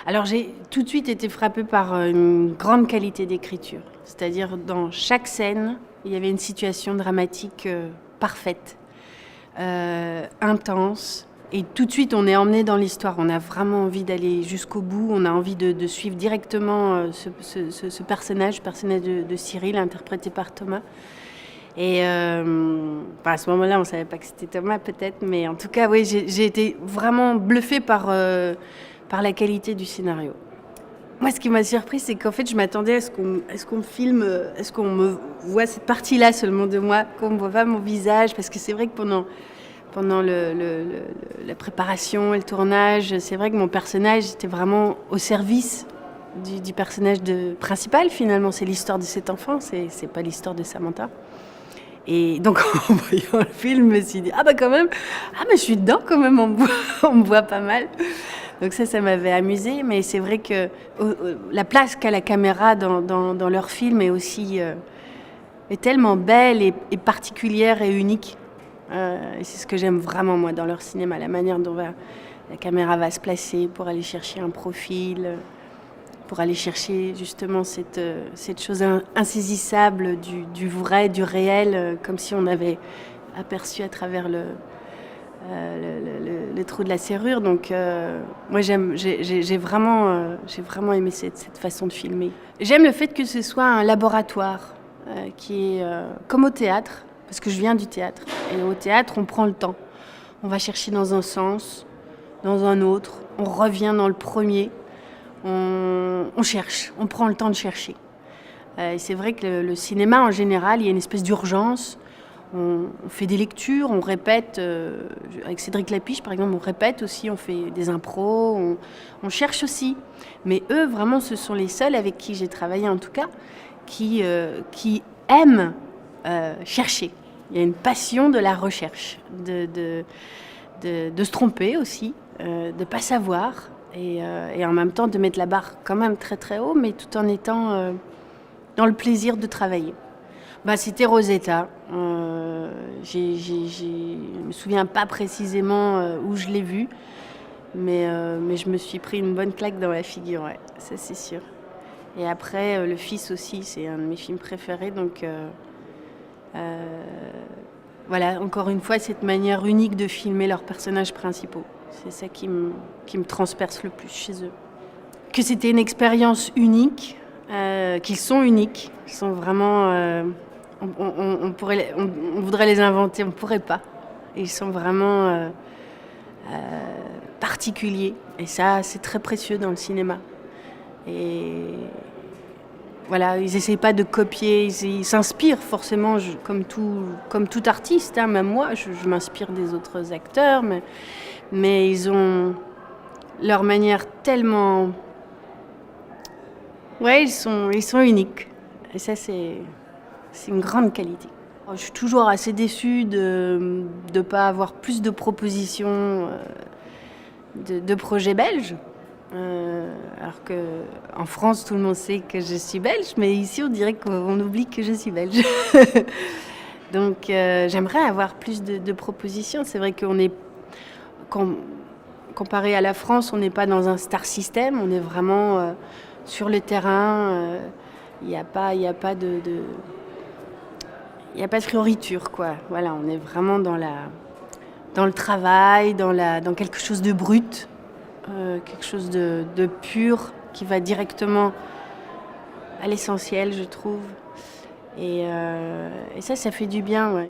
Alors j'ai tout de suite été frappée par une grande qualité d'écriture. C'est-à-dire dans chaque scène, il y avait une situation dramatique parfaite, intense. Et tout de suite, on est emmené dans l'histoire. On a vraiment envie d'aller jusqu'au bout. On a envie de suivre directement ce personnage, le personnage de Cyril, interprété par Thomas. Et à ce moment-là, on ne savait pas que c'était Thomas peut-être. Mais en tout cas, oui, j'ai été vraiment bluffée par la qualité du scénario. Moi, ce qui m'a surpris, c'est qu'en fait, je m'attendais à ce qu'on filme, à ce qu'on me voit cette partie-là seulement de moi, qu'on ne voit pas mon visage. Parce que c'est vrai que pendant la préparation et le tournage, c'est vrai que mon personnage était vraiment au service du personnage principal, finalement. C'est l'histoire de cet enfant, c'est pas l'histoire de Samantha. Et donc, en voyant le film, je me suis dit, ah bah quand même, ah mais je suis dedans quand même, on me voit pas mal. Donc ça m'avait amusée, mais c'est vrai que la place qu'a la caméra dans leur film est aussi est tellement belle et particulière et unique. Et c'est ce que j'aime vraiment, moi, dans leur cinéma, la manière dont la caméra va se placer pour aller chercher un profil, pour aller chercher justement cette chose insaisissable du vrai, du réel, comme si on avait aperçu à travers le trou de la serrure. Donc moi j'ai vraiment aimé cette façon de filmer. J'aime le fait que ce soit un laboratoire qui est comme au théâtre, parce que je viens du théâtre. Et au théâtre, on prend le temps. On va chercher dans un sens, dans un autre. On revient dans le premier. On cherche, on prend le temps de chercher. Et c'est vrai que le cinéma, en général, il y a une espèce d'urgence. On fait des lectures, on répète. Avec Cédric Lapiche, par exemple, on répète aussi, on fait des impros, on cherche aussi. Mais eux, vraiment, ce sont les seuls avec qui j'ai travaillé, en tout cas, qui aiment chercher. Il y a une passion de la recherche, de se tromper aussi, de ne pas savoir, et en même temps de mettre la barre quand même très très haut, mais tout en étant dans le plaisir de travailler. C'était Rosetta. Je ne me souviens pas précisément où je l'ai vu, mais je me suis pris une bonne claque dans la figure, ouais, ça c'est sûr. Et après, Le Fils aussi, c'est un de mes films préférés, donc voilà, encore une fois, cette manière unique de filmer leurs personnages principaux. C'est ça qui me transperce le plus chez eux. Que c'était une expérience unique, qu'ils sont uniques, ils sont vraiment... on voudrait les inventer, on ne pourrait pas. Ils sont vraiment particuliers. Et ça, c'est très précieux dans le cinéma. Et voilà, ils n'essayent pas de copier, ils s'inspirent forcément, comme tout artiste, hein, même moi, je m'inspire des autres acteurs, mais ils ont leur manière tellement... Ouais, ils sont uniques. Et ça, c'est une grande qualité. Je suis toujours assez déçue de ne pas avoir plus de propositions de projets belges. Alors qu'en France, tout le monde sait que je suis belge, mais ici, on dirait qu'on oublie que je suis belge. Donc, j'aimerais avoir plus de propositions. C'est vrai qu'on est, comparé à la France, on n'est pas dans un star system, on est vraiment sur le terrain. Il n'y a pas de fioriture, quoi. Voilà, on est vraiment dans le travail, dans quelque chose de brut. Quelque chose de pur qui va directement à l'essentiel, je trouve. Et ça fait du bien, ouais.